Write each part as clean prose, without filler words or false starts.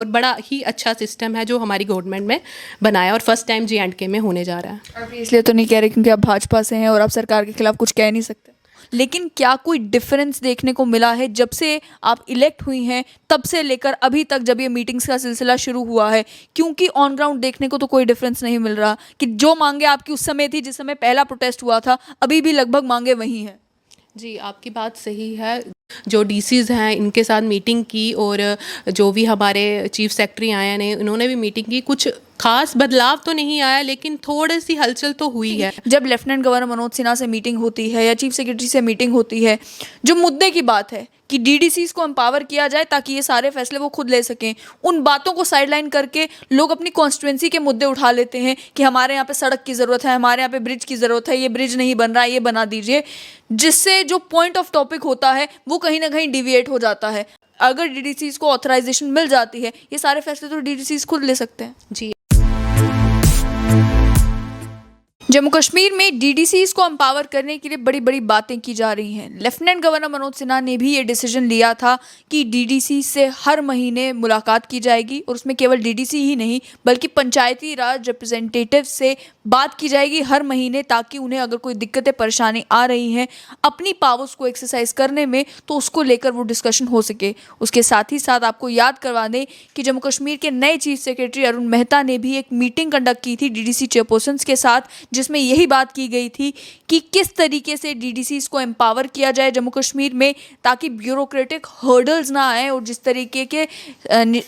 बड़ा ही अच्छा सिस्टम है जो हमारी गवर्नमेंट में बनाया और फर्स्ट टाइम J&K में होने जा रहा है। अभी इसलिए तो नहीं कह रहे क्योंकि आप भाजपा से हैं और आप सरकार के खिलाफ कुछ कह नहीं सकते, लेकिन क्या कोई डिफरेंस देखने को मिला है जब से आप इलेक्ट हुई हैं तब से लेकर अभी तक, जब ये मीटिंग्स का सिलसिला शुरू हुआ है? क्योंकि ऑन ग्राउंड देखने को तो कोई डिफरेंस नहीं मिल रहा कि जो मांगे आपकी उस समय थी, जिस समय पहला प्रोटेस्ट हुआ था, अभी भी लगभग मांगे वही हैं। जी, आपकी बात सही है। जो डीसीज़ हैं इनके साथ मीटिंग की और जो भी हमारे चीफ सेक्रेटरी आए हैं इन्होंने भी मीटिंग की। कुछ खास बदलाव तो नहीं आया लेकिन थोड़ी सी हलचल तो हुई है। जब लेफ्टिनेंट गवर्नर मनोज सिन्हा से मीटिंग होती है या चीफ सेक्रेटरी से मीटिंग होती है, जो मुद्दे की बात है कि डीडीसीज को एम्पावर किया जाए ताकि ये सारे फैसले वो खुद ले सकें, उन बातों को साइडलाइन करके लोग अपनी कॉन्स्टिट्यूएंसी के मुद्दे उठा लेते हैं कि हमारे यहाँ पे सड़क की ज़रूरत है, हमारे यहाँ पे ब्रिज की ज़रूरत है, ये ब्रिज नहीं बन रहा है, ये बना दीजिए, जिससे जो पॉइंट ऑफ टॉपिक होता है वो कहीं ना कहीं डिविएट हो जाता है। अगर डीडीसीज को ऑथराइजेशन मिल जाती है, ये सारे फैसले तो डीडीसीज खुद ले सकते हैं। जी, जम्मू कश्मीर में डीडीसीज को एम्पावर करने के लिए बड़ी बड़ी बातें की जा रही हैं। लेफ्टिनेंट गवर्नर मनोज सिन्हा ने भी ये डिसीजन लिया था कि डीडीसी से हर महीने मुलाकात की जाएगी और उसमें केवल डीडीसी ही नहीं बल्कि पंचायती राज रिप्रेजेंटेटिव से बात की जाएगी हर महीने, ताकि उन्हें अगर कोई दिक्कतें परेशानी आ रही हैं अपनी पावर्स को एक्सरसाइज करने में तो उसको लेकर वो डिस्कशन हो सके। उसके साथ ही साथ आपको याद करवा दें कि जम्मू कश्मीर के नए चीफ सेक्रेटरी अरुण मेहता ने भी एक मीटिंग कंडक्ट की थी डीडीसी चेयरपर्सन्स के साथ, जिसमें यही बात की गई थी कि किस तरीके से डीडीसीज को एम्पावर किया जाए जम्मू कश्मीर में, ताकि ब्यूरोक्रेटिक हर्डल्स ना आए। और जिस तरीके के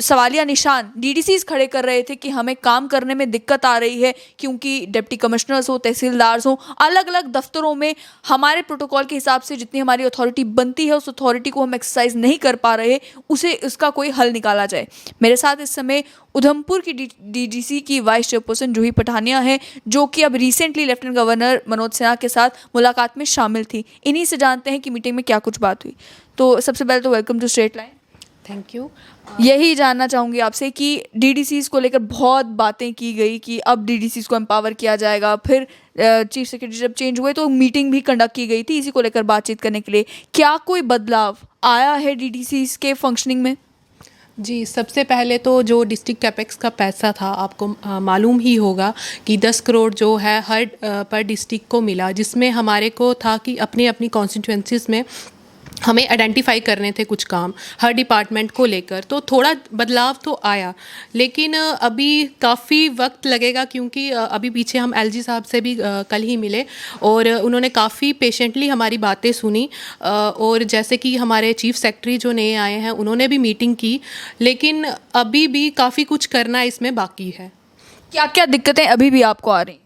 सवालिया निशान डीडीसीज खड़े कर रहे थे कि हमें काम करने में दिक्कत आ रही है क्योंकि डिप्टी कमिश्नर्स हो, तहसीलदार्स हो, अलग अलग दफ्तरों में हमारे प्रोटोकॉल के हिसाब से जितनी हमारी अथॉरिटी बनती है उस अथॉरिटी को हम एक्सरसाइज नहीं कर पा रहे, उसे उसका कोई हल निकाला जाए। मेरे साथ इस समय उधमपुर की डीडीसी की वाइस चेयरपर्सन जूही पठानिया है, जो कि अब recently lieutenant governor Manoj Sinha के साथ मुलाकात में शामिल थी। इन्हीं से जानते हैं कि मीटिंग में क्या कुछ बात हुई। तो सबसे पहले तो welcome to straight line. Thank you. यही जानना चाहूँगी आपसे कि डीडीसीज को लेकर बहुत बातें की गई कि अब डीडीसीज को एम्पावर किया जाएगा, फिर चीफ सेक्रेटरी जब चेंज हुए तो मीटिंग भी कंडक्ट की गई थी इसी को लेकर बातचीत करने के लिए। क्या कोई बदलाव आया है डीडीसीज के फंक्शनिंग में? जी, सबसे पहले तो जो डिस्ट्रिक्ट कैपेक्स का पैसा था आपको मालूम ही होगा कि 10 करोड़ जो है हर पर डिस्ट्रिक्ट को मिला, जिसमें हमारे को था कि अपनी अपनी कॉन्स्टिट्यूंसीज में हमें आइडेंटिफाई करने थे कुछ काम हर डिपार्टमेंट को लेकर। तो थोड़ा बदलाव तो आया लेकिन अभी काफ़ी वक्त लगेगा क्योंकि अभी पीछे हम एलजी साहब से भी कल ही मिले और उन्होंने काफ़ी पेशेंटली हमारी बातें सुनी और जैसे कि हमारे चीफ सेक्रेटरी जो नए आए हैं उन्होंने भी मीटिंग की, लेकिन अभी भी काफ़ी कुछ करना इसमें बाकी है। क्या क्या दिक्कतें अभी भी आपको आ रही?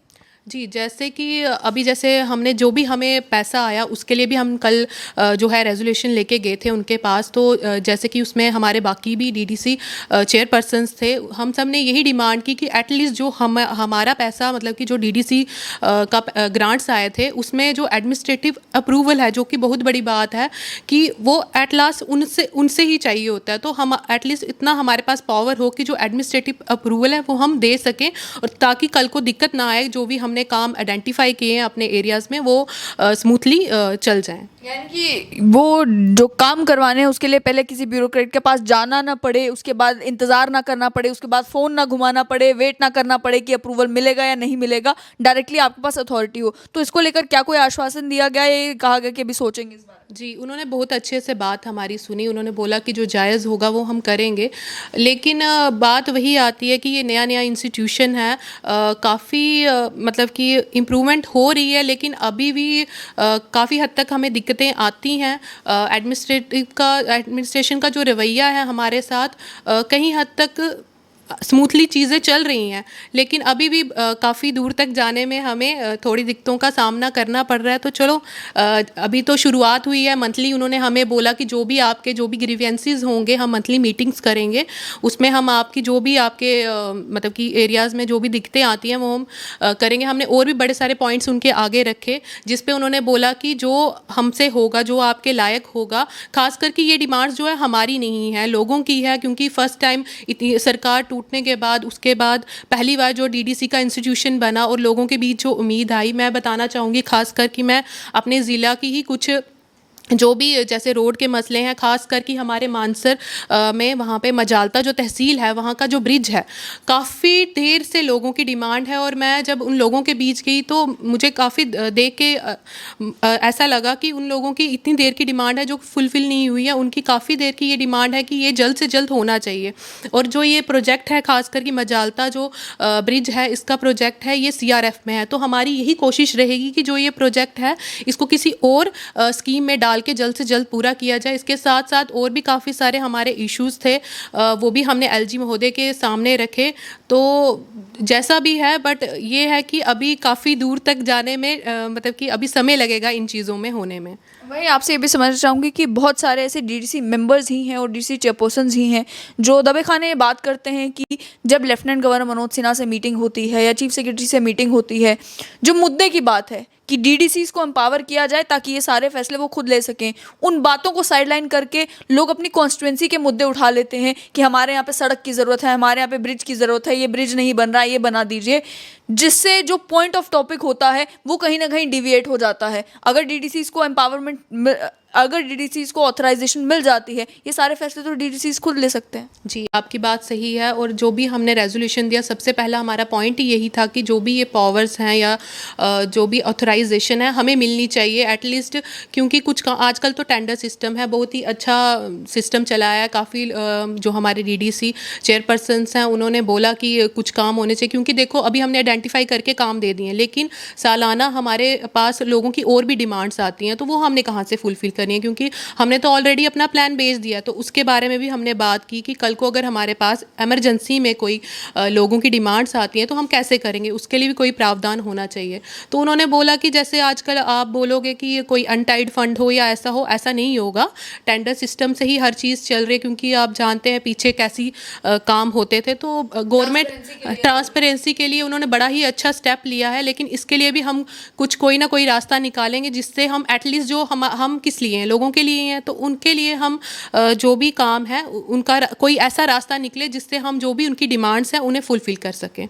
जी, जैसे कि अभी जैसे हमने जो भी हमें पैसा आया उसके लिए भी हम कल जो है रेजोल्यूशन लेके गए थे उनके पास। तो जैसे कि उसमें हमारे बाकी भी डीडीसी चेयरपर्सन्स थे, हम सब ने यही डिमांड की कि एटलीस्ट जो हमारा पैसा मतलब कि जो डीडीसी का ग्रांट्स आए थे उसमें जो एडमिनिस्ट्रेटिव अप्रूवल है, जो कि बहुत बड़ी बात है कि वो एट लास्ट उनसे ही चाहिए होता है। तो हम एटलीस्ट इतना हमारे पास पावर हो कि जो एडमिनिस्ट्रेटिव अप्रूवल है वो हम दे सकें और ताकि कल को दिक्कत ना आए, जो भी हमने काम आइडेंटिफाई किए हैं अपने एरियाज़ में वो स्मूथली चल जाएं। यानी कि वो जो काम करवाने हैं उसके लिए पहले किसी ब्यूरोक्रेट के पास जाना ना पड़े, उसके बाद इंतज़ार ना करना पड़े, उसके बाद फ़ोन ना घुमाना पड़े, वेट ना करना पड़े कि अप्रूवल मिलेगा या नहीं मिलेगा, डायरेक्टली आपके पास अथॉरिटी हो। तो इसको लेकर क्या कोई आश्वासन दिया गया, ये कहा गया कि अभी सोचेंगे इस बार? जी, उन्होंने बहुत अच्छे से बात हमारी सुनी। उन्होंने बोला कि जो जायज़ होगा वो हम करेंगे, लेकिन बात वही आती है कि ये नया नया इंस्टीट्यूशन है, काफ़ी मतलब कि इम्प्रूवमेंट हो रही है लेकिन अभी भी काफ़ी हद तक हमें दिक्कतें आती हैं। एडमिनिस्ट्रेशन का जो रवैया है हमारे साथ कहीं हद तक स्मूथली चीज़ें चल रही हैं, लेकिन अभी भी काफ़ी दूर तक जाने में हमें थोड़ी दिक्कतों का सामना करना पड़ रहा है। तो चलो अभी तो शुरुआत हुई है। मंथली उन्होंने हमें बोला कि जो भी ग्रीवेंसेस होंगे हम मंथली मीटिंग्स करेंगे, उसमें हम आपकी जो भी आपके मतलब कि एरियाज़ में जो भी दिक्कतें आती हैं वो हम करेंगे। हमने और भी बड़े सारे पॉइंट्स उनके आगे रखे जिस पे उन्होंने बोला कि जो हमसे होगा, जो आपके लायक होगा, खास करके ये डिमांड्स जो है हमारी नहीं है, लोगों की है, क्योंकि फ़र्स्ट टाइम इतनी सरकार टूटने के बाद उसके बाद पहली बार जो डीडीसी का इंस्टीट्यूशन बना और लोगों के बीच जो उम्मीद आई, मैं बताना चाहूँगी खासकर कि मैं अपने ज़िला की ही कुछ जो भी जैसे रोड के मसले हैं, ख़ास कर कि हमारे मानसर में वहाँ पे मजालता जो तहसील है, वहाँ का जो ब्रिज है, काफ़ी देर से लोगों की डिमांड है। और मैं जब उन लोगों के बीच गई तो मुझे काफ़ी देख के ऐसा लगा कि उन लोगों की इतनी देर की डिमांड है जो फुलफ़िल नहीं हुई है। उनकी काफ़ी देर की ये डिमांड है कि ये जल्द से जल्द होना चाहिए। और जो ये प्रोजेक्ट है, ख़ास कर कि मजालता जो ब्रिज है, इसका प्रोजेक्ट है, ये सीआरएफ में है। तो हमारी यही कोशिश रहेगी कि जो ये प्रोजेक्ट है, इसको किसी और स्कीम में डाल के जल्द से जल्द पूरा किया जाए। इसके साथ साथ और भी काफ़ी सारे हमारे इश्यूज़ थे, वो भी हमने एलजी महोदय के सामने रखे। तो जैसा भी है, बट ये है कि अभी काफ़ी दूर तक जाने में मतलब कि अभी समय लगेगा इन चीज़ों में होने में। वहीं आपसे ये भी समझना चाहूँगी कि बहुत सारे ऐसे डीडीसी मेंबर्स ही हैं और डीडीसी चेयरपर्सन्स ही हैं जो दबे खाने ये बात करते हैं कि जब लेफ्टिनेंट गवर्नर मनोज सिन्हा से मीटिंग होती है या चीफ सेक्रेटरी से मीटिंग होती है, जो मुद्दे की बात है कि डीडीसीज को एम्पावर किया जाए ताकि ये सारे फैसले वो खुद ले सकें, उन बातों को साइडलाइन करके लोग अपनी कॉन्स्टिट्यूंसी के मुद्दे उठा लेते हैं कि हमारे यहाँ पे सड़क की ज़रूरत है, हमारे यहाँ पे ब्रिज की ज़रूरत है, ये ब्रिज नहीं बन रहा है, ये बना दीजिए, जिससे जो पॉइंट ऑफ टॉपिक होता है वो कहीं ना कहीं डिविएट हो जाता है। अगर डीडीसीज को अगर डीडीसीज को ऑथराइजेशन मिल जाती है, ये सारे फैसले तो डीडीसीज खुद ले सकते हैं। जी, आपकी बात सही है। और जो भी हमने रेजोल्यूशन दिया, सबसे पहला हमारा पॉइंट ही यही था कि जो भी ये पावर्स हैं या जो भी ऑथराइजेशन है, हमें मिलनी चाहिए एटलीस्ट। क्योंकि कुछ आजकल तो टेंडर सिस्टम है, बहुत ही अच्छा सिस्टम चलाया है। काफ़ी जो हमारे डीडीसी चेयरपर्सन्स हैं, उन्होंने बोला कि कुछ काम होने चाहिए। क्योंकि देखो, अभी हमने आइडेंटिफाई करके काम दे दिए हैं, लेकिन सालाना हमारे पास लोगों की और भी डिमांड्स आती हैं, तो वो हमने कहाँ से फुलफिल करनी है? क्योंकि हमने तो ऑलरेडी अपना प्लान भेज दिया। तो उसके बारे में भी हमने बात की कि कल को अगर हमारे पास इमरजेंसी में कोई लोगों की डिमांड्स आती हैं तो हम कैसे करेंगे, उसके लिए भी कोई प्रावधान होना चाहिए। तो उन्होंने बोला कि जैसे आजकल आप बोलोगे कि ये कोई अनटाइड फंड हो या ऐसा हो, ऐसा नहीं होगा। टेंडर सिस्टम से ही हर चीज़ चल रही है। क्योंकि आप जानते हैं पीछे कैसी काम होते थे। तो गवर्नमेंट ट्रांसपेरेंसी के लिए उन्होंने बड़ा ही अच्छा स्टेप लिया है। लेकिन इसके लिए भी हम कुछ कोई ना कोई रास्ता निकालेंगे, जिससे हम एटलीस्ट जो हम किस लिए हैं, लोगों के लिए हैं, तो उनके लिए हम जो भी काम है उनका कोई ऐसा रास्ता निकले जिससे हम जो भी उनकी डिमांड्स हैं उन्हें फुलफिल कर सकें।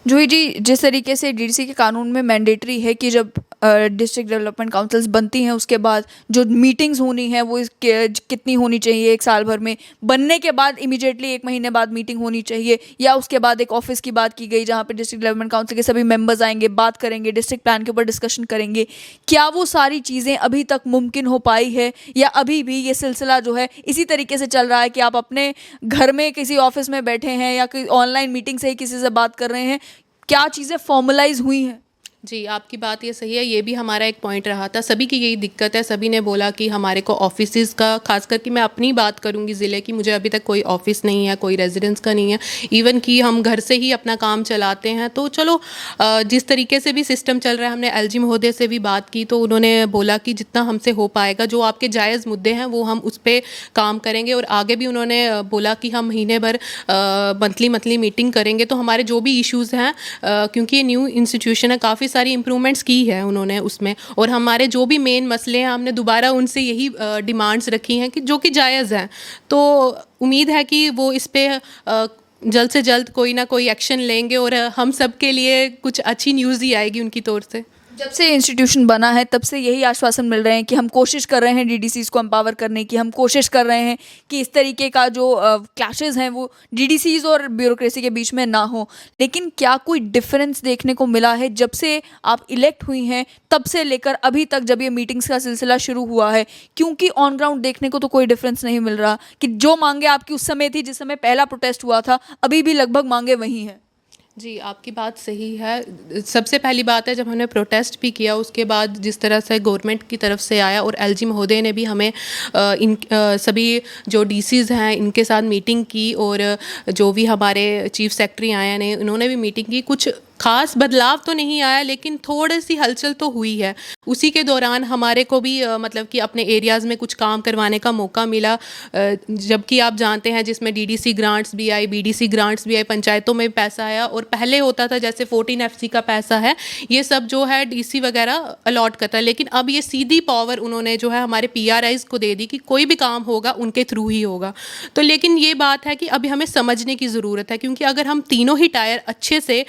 जूही जी, जिस तरीके से डीडीसी के कानून में मैंडेटरी है कि जब डिस्ट्रिक्ट डेवलपमेंट काउंसिल्स बनती हैं उसके बाद जो मीटिंग्स होनी है वो कितनी होनी चाहिए, एक साल भर में बनने के बाद इमीडिएटली 1 महीने बाद मीटिंग होनी चाहिए, या उसके बाद एक ऑफिस की बात की गई जहाँ पे डिस्ट्रिक्ट डेवलपमेंट काउंसिल के सभी मेंबर्स आएंगे, बात करेंगे, डिस्ट्रिक्ट प्लान के ऊपर डिस्कशन करेंगे। क्या वो सारी चीज़ें अभी तक मुमकिन हो पाई है, या अभी भी ये सिलसिला जो है इसी तरीके से चल रहा है कि आप अपने घर में किसी ऑफिस में बैठे हैं या कोई ऑनलाइन मीटिंग से ही किसी से बात कर रहे हैं? क्या चीज़ें फॉर्मलाइज हुई हैं? जी, आपकी बात ये सही है। ये भी हमारा एक पॉइंट रहा था। सभी की यही दिक्कत है। सभी ने बोला कि हमारे को ऑफिसेज़ का, ख़ासकर कि मैं अपनी बात करूँगी ज़िले की, मुझे अभी तक कोई ऑफ़िस नहीं है, कोई रेजिडेंस का नहीं है। इवन कि हम घर से ही अपना काम चलाते हैं। तो चलो, जिस तरीके से भी सिस्टम चल रहा है, हमने एलजी महोदय से भी बात की तो उन्होंने बोला कि जितना हमसे हो पाएगा, जो आपके जायज़ मुद्दे हैं वो हम उस पर काम करेंगे। और आगे भी उन्होंने बोला कि हम महीने भर मंथली मीटिंग करेंगे। तो हमारे जो भी इश्यूज़ हैं, क्योंकि ये न्यू इंस्टीट्यूशन है, काफ़ी सारी इम्प्रूवमेंट्स की है उन्होंने उसमें। और हमारे जो भी मेन मसले हैं, हमने दोबारा उनसे यही डिमांड्स रखी हैं कि जो कि जायज़ हैं। तो उम्मीद है कि वो इस पे जल्द से जल्द कोई ना कोई एक्शन लेंगे और हम सब के लिए कुछ अच्छी न्यूज़ ही आएगी उनकी तौर से। जब से इंस्टीट्यूशन बना है तब से यही आश्वासन मिल रहे हैं कि हम कोशिश कर रहे हैं डीडीसीज को एम्पावर करने की, हम कोशिश कर रहे हैं कि इस तरीके का जो क्लैशेस हैं वो डीडीसीज और ब्यूरोक्रेसी के बीच में ना हो। लेकिन क्या कोई डिफरेंस देखने को मिला है जब से आप इलेक्ट हुई हैं तब से लेकर अभी तक, जब ये मीटिंग्स का सिलसिला शुरू हुआ है? क्योंकि ऑन ग्राउंड देखने को तो कोई डिफरेंस नहीं मिल रहा कि जो मांगे आपकी उस समय थी, जिस समय पहला प्रोटेस्ट हुआ था, अभी भी लगभग मांगे वही हैं। जी, आपकी बात सही है। सबसे पहली बात है, जब हमने प्रोटेस्ट भी किया उसके बाद जिस तरह से गवर्नमेंट की तरफ से आया, और एलजी महोदय ने भी हमें सभी जो डीसीज़ हैं इनके साथ मीटिंग की, और जो भी हमारे चीफ सेक्रेटरी आए ने उन्होंने भी मीटिंग की। कुछ खास बदलाव तो नहीं आया, लेकिन थोड़ी सी हलचल तो हुई है। उसी के दौरान हमारे को भी मतलब कि अपने एरियाज़ में कुछ काम करवाने का मौका मिला, जबकि आप जानते हैं जिसमें डीडीसी ग्रांट्स भी आई, बीडीसी ग्रांट्स भी आई, पंचायतों में भी पैसा आया। और पहले होता था जैसे 14 FC का पैसा है, ये सब जो है डीसी वगैरह अलॉट करता है, लेकिन अब ये सीधी पावर उन्होंने जो है हमारे PRIs को दे दी कि कोई भी काम होगा उनके थ्रू ही होगा। तो लेकिन ये बात है कि अभी हमें समझने की ज़रूरत है, क्योंकि अगर हम तीनों ही टायर अच्छे से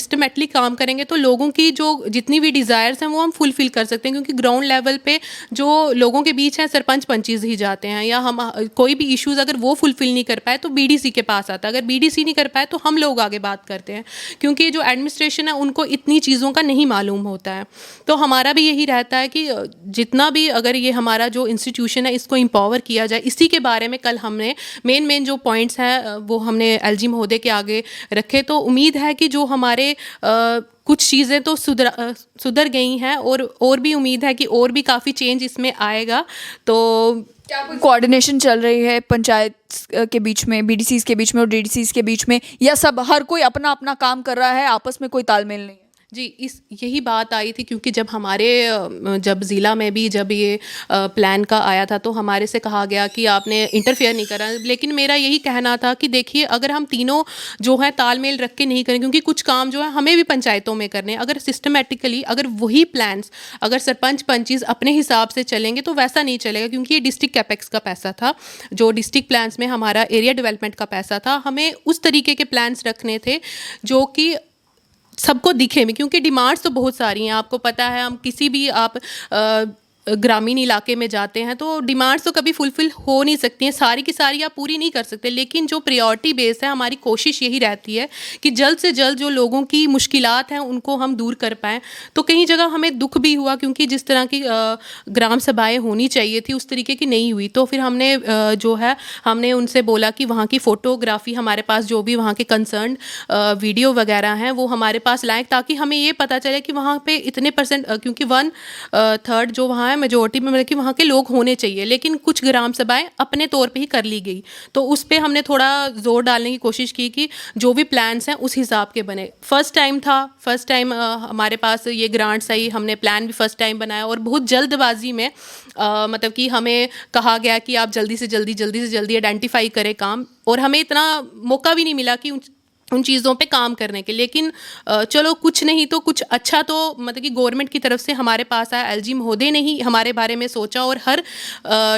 सिस्टमेटिकली काम करेंगे तो लोगों की जो जितनी भी डिज़ायर्स हैं वो हम फुलफ़िल कर सकते हैं, क्योंकि ग्राउंड लेवल पे जो लोगों के बीच हैं सरपंच पंचीज़ ही जाते हैं, या हम कोई भी इश्यूज़ अगर वो फुलफ़िल नहीं कर पाए तो बीडीसी के पास आता है, अगर बीडीसी नहीं कर पाए तो हम लोग आगे बात करते हैं, क्योंकि जो एडमिनिस्ट्रेशन है उनको इतनी चीज़ों का नहीं मालूम होता है। तो हमारा भी यही रहता है कि जितना भी अगर ये हमारा जो इंस्टीट्यूशन है इसको एम्पावर किया जाए, इसी के बारे में कल हमने मेन जो पॉइंट्स हैं वो हमने एलजी महोदय के आगे रखे। तो उम्मीद है कि जो हमारे कुछ चीज़ें तो सुधर गई हैं, और भी उम्मीद है कि और भी काफ़ी चेंज इसमें आएगा। तो क्या कोई कोऑर्डिनेशन चल रही है पंचायत के बीच में, बीडीसीज के बीच में और डीडीसीज के बीच में, या सब हर कोई अपना अपना काम कर रहा है, आपस में कोई तालमेल नहीं है? जी, यही बात आई थी, क्योंकि जब हमारे जब ज़िला में भी जब ये प्लान का आया था तो हमारे से कहा गया कि आपने इंटरफेयर नहीं करा, लेकिन मेरा यही कहना था कि देखिए अगर हम तीनों जो है तालमेल रख के नहीं करें, क्योंकि कुछ काम जो है हमें भी पंचायतों में करने हैं, अगर सिस्टमेटिकली अगर वही प्लान्स अगर सरपंच पंचीज अपने हिसाब से चलेंगे तो वैसा नहीं चलेगा, क्योंकि ये डिस्ट्रिक्ट कैपेक्स का पैसा था, जो डिस्ट्रिक्ट प्लान्स में हमारा एरिया डेवलपमेंट का पैसा था, हमें उस तरीके के प्लान्स रखने थे जो कि सबको दिखे भी, क्योंकि डिमांड्स तो बहुत सारी हैं, आपको पता है हम किसी भी आप ग्रामीण इलाके में जाते हैं तो डिमांड्स तो कभी फुलफ़िल हो नहीं सकती हैं, सारी की सारी आप पूरी नहीं कर सकते, लेकिन जो प्रायोरिटी बेस है हमारी कोशिश यही रहती है कि जल्द से जल्द जो लोगों की मुश्किलात हैं उनको हम दूर कर पाएँ। तो कई जगह हमें दुख भी हुआ, क्योंकि जिस तरह की ग्राम सभाएँ होनी चाहिए थी उस तरीके की नहीं हुई, तो फिर हमने जो है हमने उनसे बोला कि वहाँ की फ़ोटोग्राफ़ी हमारे पास जो भी वहाँ के कंसर्न वीडियो वगैरह हैं वो हमारे पास लाएँ, ताकि हमें ये पता चले कि वहाँ पे इतने %, क्योंकि 1/3 जो वहाँ मेजोरिटी में मतलब कि वहाँ के लोग होने चाहिए, लेकिन कुछ ग्राम सभाएं अपने तौर पे ही कर ली गई, तो उस पे हमने थोड़ा जोर डालने की कोशिश की कि जो भी प्लान्स हैं उस हिसाब के बने। फर्स्ट टाइम हमारे पास ये ग्रांट्स आई, हमने प्लान भी फर्स्ट टाइम बनाया, और बहुत जल्दबाजी में मतलब कि हमें कहा गया कि आप जल्दी से जल्दी आइडेंटिफाई करें काम, और हमें इतना मौका भी नहीं मिला कि उन चीज़ों पे काम करने के। लेकिन चलो कुछ नहीं तो कुछ अच्छा तो मतलब कि गवर्नमेंट की तरफ से हमारे पास आया, एलजी महोदय ने ही हमारे बारे में सोचा, और हर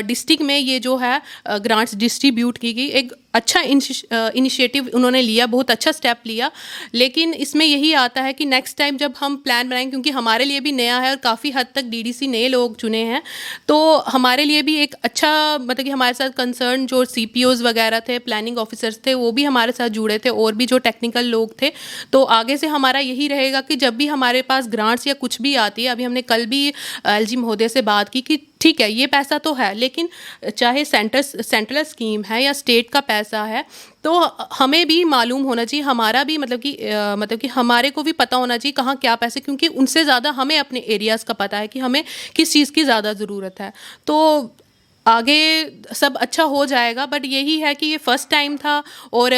डिस्ट्रिक्ट में ये जो है ग्रांट्स डिस्ट्रीब्यूट की गई, एक अच्छा इनिशिएटिव उन्होंने लिया, बहुत अच्छा स्टेप लिया। लेकिन इसमें यही आता है कि नेक्स्ट टाइम जब हम प्लान बनाएंगे, क्योंकि हमारे लिए भी नया है और काफ़ी हद तक डीडीसी नए लोग चुने हैं, तो हमारे लिए भी एक अच्छा मतलब कि हमारे साथ कंसर्न जो सीपीओज वगैरह थे, प्लानिंग ऑफिसर्स थे, वो भी हमारे साथ जुड़े थे, और भी जो टेक्निकल लोग थे। तो आगे से हमारा यही रहेगा कि जब भी हमारे पास ग्रांट्स या कुछ भी आती है, अभी हमने कल भी एलजी महोदय से बात की कि ठीक है ये पैसा तो है, लेकिन चाहे सेंट्रल स्कीम है या स्टेट का पैसा है, तो हमें भी मालूम होना चाहिए, हमारा भी मतलब कि हमारे को भी पता होना चाहिए कहाँ क्या पैसे, क्योंकि उनसे ज़्यादा हमें अपने एरियाज़ का पता है कि हमें किस चीज़ की ज़्यादा ज़रूरत है। तो आगे सब अच्छा हो जाएगा, बट यही है कि ये फर्स्ट टाइम था, और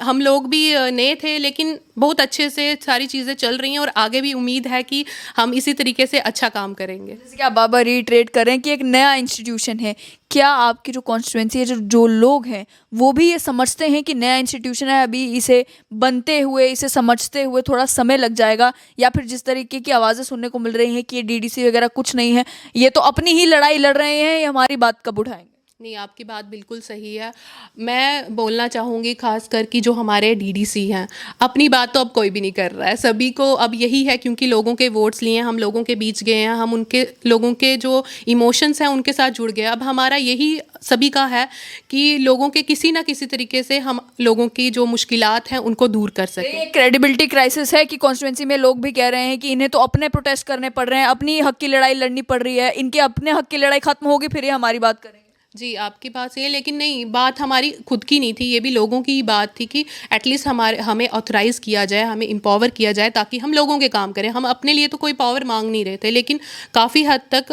हम लोग भी नए थे, लेकिन बहुत अच्छे से सारी चीज़ें चल रही हैं, और आगे भी उम्मीद है कि हम इसी तरीके से अच्छा काम करेंगे। जैसे कि आप बाबा रीट्रेट कर रहे हैं कि एक नया इंस्टीट्यूशन है, क्या आपकी जो कॉन्स्टिट्यूंसी है, जो लोग हैं वो भी ये समझते हैं कि नया इंस्टीट्यूशन है, अभी इसे बनते हुए, इसे समझते हुए थोड़ा समय लग जाएगा, या फिर जिस तरीके की आवाज़ें सुनने को मिल रही हैं कि ये डीडीसी वगैरह कुछ नहीं है, ये तो अपनी ही लड़ाई लड़ रहे हैं, ये हमारी बात कब उठाएंगे? नहीं, आपकी बात बिल्कुल सही है। मैं बोलना चाहूँगी खास कर कि जो हमारे डीडीसी हैं, अपनी बात तो अब कोई भी नहीं कर रहा है, सभी को अब यही है, क्योंकि लोगों के वोट्स लिए हैं, हम लोगों के बीच गए हैं, हम उनके लोगों के जो इमोशंस हैं उनके साथ जुड़ गए। अब हमारा यही सभी का है कि लोगों के किसी ना किसी तरीके से हम लोगों की जो मुश्किलात हैं उनको दूर कर सकें। ये क्रेडिबिलिटी क्राइसिस है कि कॉन्स्टिट्यूंसी में लोग भी कह रहे हैं कि इन्हें तो अपने प्रोटेस्ट करने पड़ रहे हैं, अपनी हक की लड़ाई लड़नी पड़ रही है, इनके अपने हक की लड़ाई खत्म होगी फिर ये हमारी बात करेंगे। जी, आपकी बात सही है, लेकिन नहीं, बात हमारी खुद की नहीं थी, ये भी लोगों की ही बात थी कि एटलीस्ट हमें ऑथराइज़ किया जाए, हमें एम्पावर किया जाए, ताकि हम लोगों के काम करें। हम अपने लिए तो कोई पावर मांग नहीं रहे थे, लेकिन काफ़ी हद तक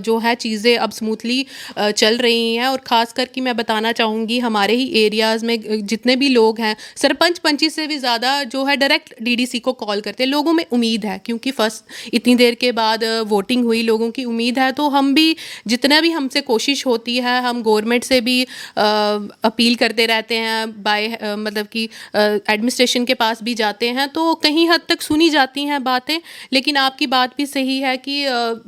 जो है चीज़ें अब स्मूथली चल रही हैं। और ख़ास कर कि मैं बताना चाहूँगी, हमारे ही एरियाज़ में जितने भी लोग हैं, सरपंच पंची से भी ज़्यादा जो है डायरेक्ट डीडीसी को कॉल करते हैं। लोगों में उम्मीद है, क्योंकि फर्स्ट इतनी देर के बाद वोटिंग हुई, लोगों की उम्मीद है, तो हम भी जितना भी हमसे कोशिश होती है, हम गवर्नमेंट से भी अपील करते रहते हैं, बाय मतलब कि एडमिनिस्ट्रेशन के पास भी जाते हैं, तो कहीं हद तक सुनी जाती हैं बातें। लेकिन आपकी बात भी सही है कि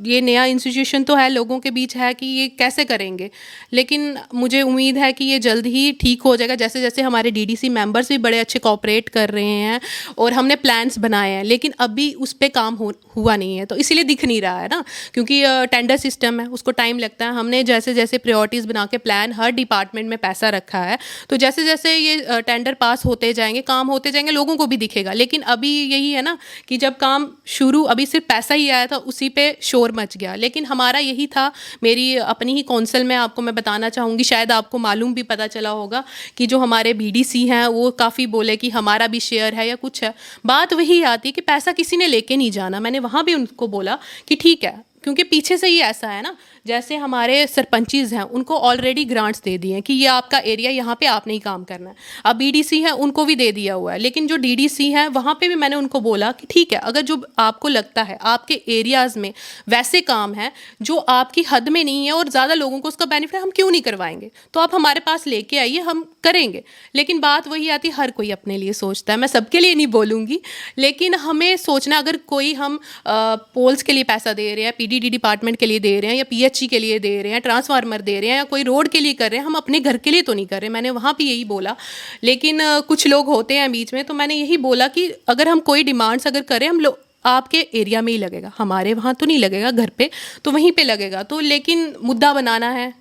ये नया इंस्टीट्यूशन तो है, लोगों के बीच है कि ये कैसे करेंगे, लेकिन मुझे उम्मीद है कि ये जल्द ही ठीक हो जाएगा। जैसे जैसे हमारे डीडीसी मेंबर्स भी बड़े अच्छे कोऑपरेट कर रहे हैं और हमने प्लान्स बनाए हैं, लेकिन अभी उस पे काम हुआ नहीं है, तो इसीलिए दिख नहीं रहा है ना, क्योंकि टेंडर सिस्टम है, उसको टाइम लगता है। हमने जैसे जैसे प्रायोरिटीज़ बना के प्लान, हर डिपार्टमेंट में पैसा रखा है, तो जैसे जैसे ये टेंडर पास होते जाएंगे, काम होते जाएंगे, लोगों को भी दिखेगा। लेकिन अभी यही है ना कि जब काम शुरू, अभी सिर्फ पैसा ही आया था, उसी पे शोर मच गया। लेकिन हमारा यही था, मेरी अपनी ही कौंसल में आपको मैं बताना चाहूँगी, शायद आपको मालूम भी पता चला होगा कि जो हमारे बीडीसी हैं वो काफ़ी बोले कि हमारा भी शेयर है या कुछ है। बात वही आती है कि पैसा किसी ने लेके नहीं जाना। मैंने वहाँ भी उनको बोला कि ठीक है, क्योंकि पीछे से ही ऐसा है ना, जैसे हमारे सरपंचीज़ हैं उनको ऑलरेडी ग्रांट्स दे दिए हैं कि ये आपका एरिया, यहाँ पे आपने ही काम करना है। अब बीडीसी है, उनको भी दे दिया हुआ है, लेकिन जो डीडीसी हैं वहाँ पे भी मैंने उनको बोला कि ठीक है, अगर जो आपको लगता है आपके एरियाज़ में वैसे काम है जो आपकी हद में नहीं है और ज़्यादा लोगों को उसका बेनिफिट है, हम क्यों नहीं करवाएंगे, तो आप हमारे पास लेके आइए, हम करेंगे। लेकिन बात वही आती है, हर कोई अपने लिए सोचता है, मैं सबके लिए नहीं बोलूँगी, लेकिन हमें सोचना, अगर कोई हम पोल्स के लिए पैसा दे रहे हैं, पीडीडी डिपार्टमेंट के लिए दे रहे हैं, या पीएचई के लिए दे रहे हैं, ट्रांसफार्मर दे रहे हैं, या कोई रोड के लिए कर रहे हैं, हम अपने घर के लिए तो नहीं कर रहे। मैंने वहाँ भी यही बोला। लेकिन कुछ लोग होते हैं बीच में, तो मैंने यही बोला कि अगर हम कोई डिमांड्स अगर करें, हम लोग आपके एरिया में ही लगेगा, हमारे वहाँ तो नहीं लगेगा, घर पे तो वहीं पे लगेगा। तो लेकिन मुद्दा बनाना है,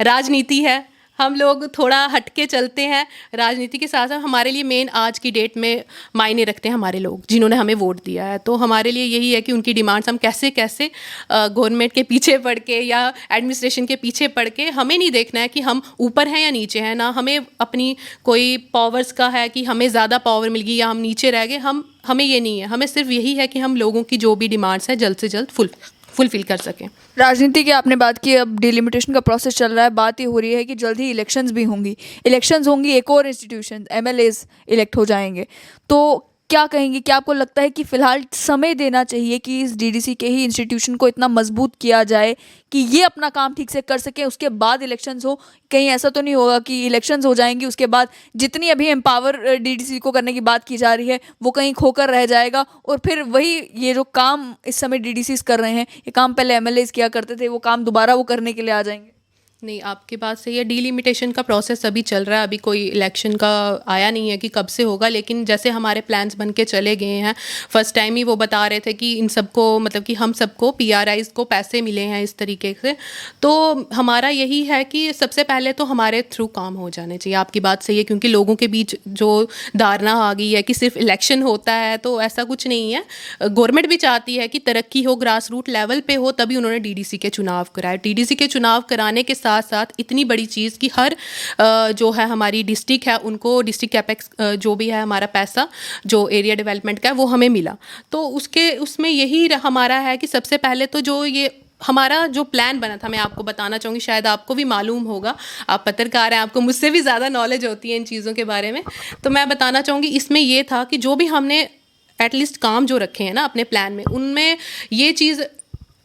राजनीति है, हम लोग थोड़ा हटके चलते हैं। राजनीति के साथ साथ हमारे लिए मेन आज की डेट में मायने रखते हैं हमारे लोग, जिन्होंने हमें वोट दिया है। तो हमारे लिए यही है कि उनकी डिमांड्स हम कैसे कैसे गवर्नमेंट के पीछे पड़ के या एडमिनिस्ट्रेशन के पीछे पड़ के, हमें नहीं देखना है कि हम ऊपर हैं या नीचे हैं, ना हमें अपनी कोई पावर्स का है कि हमें ज़्यादा पावर मिल गई या हम नीचे रह गए, हमें ये नहीं है। हमें सिर्फ यही है कि हम लोगों की जो भी डिमांड्स है जल्द से जल्द फुलफिल कर सकें। राजनीति की आपने बात की, अब डिलिमिटेशन का प्रोसेस चल रहा है, बात ये हो रही है कि जल्द ही इलेक्शंस भी होंगी, एक और इंस्टीट्यूशन एमएलएज इलेक्ट हो जाएंगे, तो क्या कहेंगे? क्या आपको लगता है कि फ़िलहाल समय देना चाहिए कि इस डीडीसी के ही इंस्टीट्यूशन को इतना मजबूत किया जाए कि ये अपना काम ठीक से कर सकें, उसके बाद इलेक्शंस हो? कहीं ऐसा तो नहीं होगा कि इलेक्शंस हो जाएंगी, उसके बाद जितनी अभी एम्पावर डीडीसी को करने की बात की जा रही है वो कहीं खोकर रह जाएगा, और फिर वही ये जो काम इस समय डीडीसीज कर रहे हैं, ये काम पहले एमएलएज किया करते थे, वो काम दोबारा वो करने के लिए आ जाएंगे? नहीं, आपकी बात सही है। डिलिमिटेशन का प्रोसेस अभी चल रहा है, अभी कोई इलेक्शन का आया नहीं है कि कब से होगा, लेकिन जैसे हमारे प्लान्स बन के चले गए हैं, फर्स्ट टाइम ही वो बता रहे थे कि इन सबको, मतलब कि हम सबको पीआरआईज को पैसे मिले हैं इस तरीके से। तो हमारा यही है कि सबसे पहले तो हमारे थ्रू काम हो जाने चाहिए। आपकी बात सही है, क्योंकि लोगों के बीच जो धारणा आ गई है कि सिर्फ इलेक्शन होता है, तो ऐसा कुछ नहीं है। गवर्नमेंट भी चाहती है कि तरक्की हो, ग्रास रूट लेवल पे हो, तभी उन्होंने डीडीसी के चुनाव कराए। डीडीसी के चुनाव कराने के साथ साथ इतनी बड़ी चीज़ कि हर जो है हमारी डिस्ट्रिक्ट है, उनको डिस्ट्रिक्ट कैपेक्स जो भी है हमारा पैसा जो एरिया डेवलपमेंट का है वो हमें मिला। तो उसमें यही हमारा है कि सबसे पहले तो जो ये हमारा जो प्लान बना था, मैं आपको बताना चाहूँगी, शायद आपको भी मालूम होगा, आप पत्रकार हैं, आपको मुझसे भी ज़्यादा नॉलेज होती है इन चीज़ों के बारे में, तो मैं बताना चाहूँगी इसमें ये था कि जो भी हमने एटलीस्ट काम जो रखे हैं ना अपने प्लान में, उनमें ये चीज़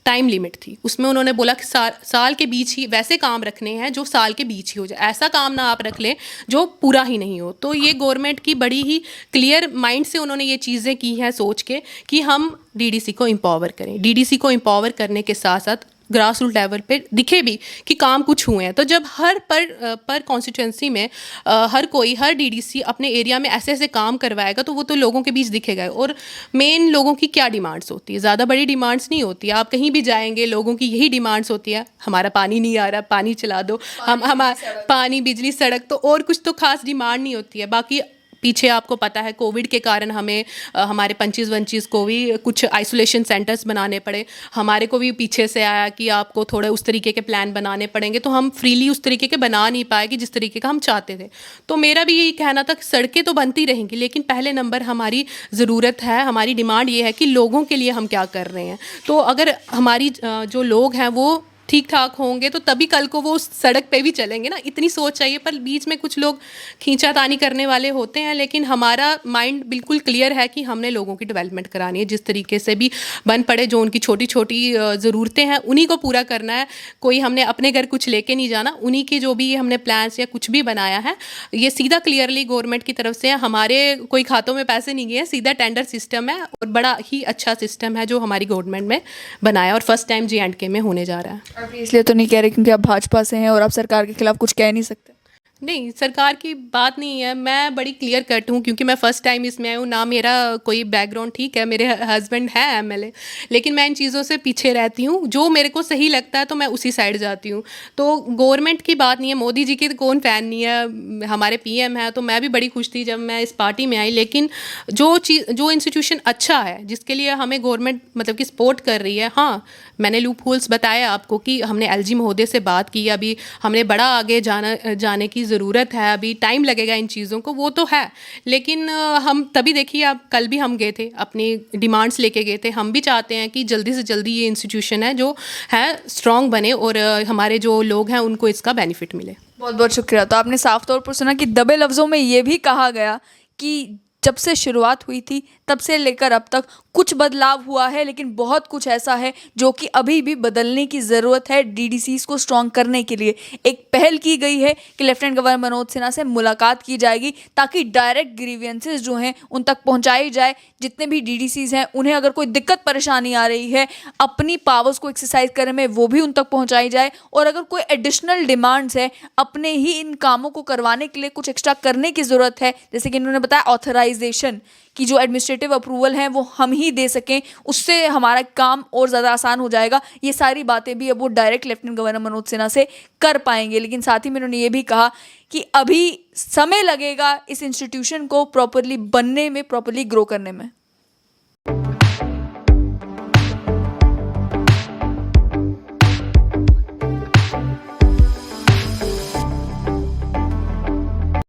टाइम लिमिट थी। उसमें उन्होंने बोला कि साल के बीच ही वैसे काम रखने हैं जो साल के बीच ही हो जाए, ऐसा काम ना आप रख लें जो पूरा ही नहीं हो। तो ये गवर्नमेंट की बड़ी ही क्लियर माइंड से उन्होंने ये चीज़ें की हैं, सोच के कि हम डीडीसी को एम्पावर करें। डीडीसी को एम्पावर करने के साथ साथ ग्रास रूट लेवल पे दिखे भी कि काम कुछ हुए हैं। तो जब हर पर कॉन्स्टिट्यूंसी में हर डीडीसी अपने एरिया में ऐसे ऐसे काम करवाएगा, तो वो तो लोगों के बीच दिखेगा। और मेन लोगों की क्या डिमांड्स होती है, ज़्यादा बड़ी डिमांड्स नहीं होती है। आप कहीं भी जाएंगे, लोगों की यही डिमांड्स होती है, हमारा पानी नहीं आ रहा, पानी चला दो, हमारा पानी, बिजली, सड़क, तो और कुछ तो खास डिमांड नहीं होती है। बाकी पीछे आपको पता है कोविड के कारण हमें हमारे पंचीज़ वंचीज़ को भी कुछ आइसोलेशन सेंटर्स बनाने पड़े। हमारे को भी पीछे से आया कि आपको थोड़े उस तरीके के प्लान बनाने पड़ेंगे, तो हम फ्रीली उस तरीके के बना नहीं पाए कि जिस तरीके का हम चाहते थे। तो मेरा भी यही कहना था कि सड़कें तो बनती रहेंगी, लेकिन पहले नंबर हमारी ज़रूरत है, हमारी डिमांड ये है कि लोगों के लिए हम क्या कर रहे हैं। तो अगर हमारी जो लोग हैं वो ठीक ठाक होंगे तो तभी कल को वो उस सड़क पे भी चलेंगे ना, इतनी सोच चाहिए। पर बीच में कुछ लोग खींचातानी करने वाले होते हैं, लेकिन हमारा माइंड बिल्कुल क्लियर है कि हमने लोगों की डेवलपमेंट करानी है। जिस तरीके से भी बन पड़े, जो उनकी छोटी छोटी ज़रूरतें हैं उन्हीं को पूरा करना है। कोई हमने अपने घर कुछ लेके नहीं जाना, उन्हीं के जो भी हमने प्लान्स या कुछ भी बनाया है ये सीधा क्लियरली गवर्नमेंट की तरफ से है। हमारे कोई खातों में पैसे नहीं गए हैं, सीधा टेंडर सिस्टम है और बड़ा ही अच्छा सिस्टम है जो हमारी गवर्नमेंट में बनाया और फर्स्ट टाइम J&K में होने जा रहा है। आप इसलिए तो नहीं कह रहे क्योंकि आप भाजपा से हैं और आप सरकार के खिलाफ कुछ कह नहीं सकते? नहीं, सरकार की बात नहीं है, मैं बड़ी क्लियर कट हूँ क्योंकि मैं फ़र्स्ट टाइम इसमें आई हूँ ना। मेरा कोई बैकग्राउंड, ठीक है मेरे हस्बैंड हैं एमएलए, लेकिन मैं इन चीज़ों से पीछे रहती हूँ। जो मेरे को सही लगता है तो मैं उसी साइड जाती हूँ। तो गवर्नमेंट की बात नहीं है, मोदी जी की तो कौन फ़ैन नहीं है, हमारे पीएम है। तो मैं भी बड़ी खुश थी जब मैं इस पार्टी में आई, लेकिन जो इंस्टीट्यूशन अच्छा है, जिसके लिए हमें गवर्नमेंट मतलब कि सपोर्ट कर रही है। हाँ, मैंने लूप होल्स बताया आपको कि हमने एलजी महोदय से बात की, अभी हमने बड़ा आगे जाने की ज़रूरत है, अभी टाइम लगेगा इन चीज़ों को, वो तो है। लेकिन हम तभी देखिए, आप कल भी हम गए थे, अपनी डिमांड्स लेके गए थे। हम भी चाहते हैं कि जल्दी से जल्दी ये इंस्टीट्यूशन है जो है स्ट्रॉन्ग बने और हमारे जो लोग हैं उनको इसका बेनिफिट मिले। बहुत बहुत शुक्रिया। तो आपने साफ तौर पर सुना कि दबे लफ्ज़ों में ये भी कहा गया कि जब से शुरुआत हुई थी तब से लेकर अब तक कुछ बदलाव हुआ है, लेकिन बहुत कुछ ऐसा है जो कि अभी भी बदलने की ज़रूरत है। डीडीसीज़ को स्ट्रॉन्ग करने के लिए एक पहल की गई है कि लेफ्टिनेंट गवर्नर मनोज सिन्हा से मुलाकात की जाएगी ताकि डायरेक्ट ग्रीवियंसेस जो हैं उन तक पहुंचाई जाए। जितने भी डीडीसीज़ हैं उन्हें अगर कोई दिक्कत परेशानी आ रही है, अपनी पावर्स को एक्सरसाइज करने में, वो भी उन तक पहुँचाई जाए। और अगर कोई एडिशनल डिमांड्स है, अपने ही इन कामों को करवाने के लिए कुछ एक्स्ट्रा करने की ज़रूरत है, जैसे कि इन्होंने बताया ऑथराइजेशन की जो एडमिनिस्ट्रेटिव अप्रूवल है वो हम ही दे सकें, उससे हमारा काम और ज़्यादा आसान हो जाएगा। ये सारी बातें भी अब वो direct lieutenant governor Manoj Sinha से कर पाएंगे। लेकिन साथ ही में उन्होंने ये भी कहा कि अभी समय लगेगा इस इंस्टीट्यूशन को प्रॉपरली बनने में, प्रॉपरली ग्रो करने में।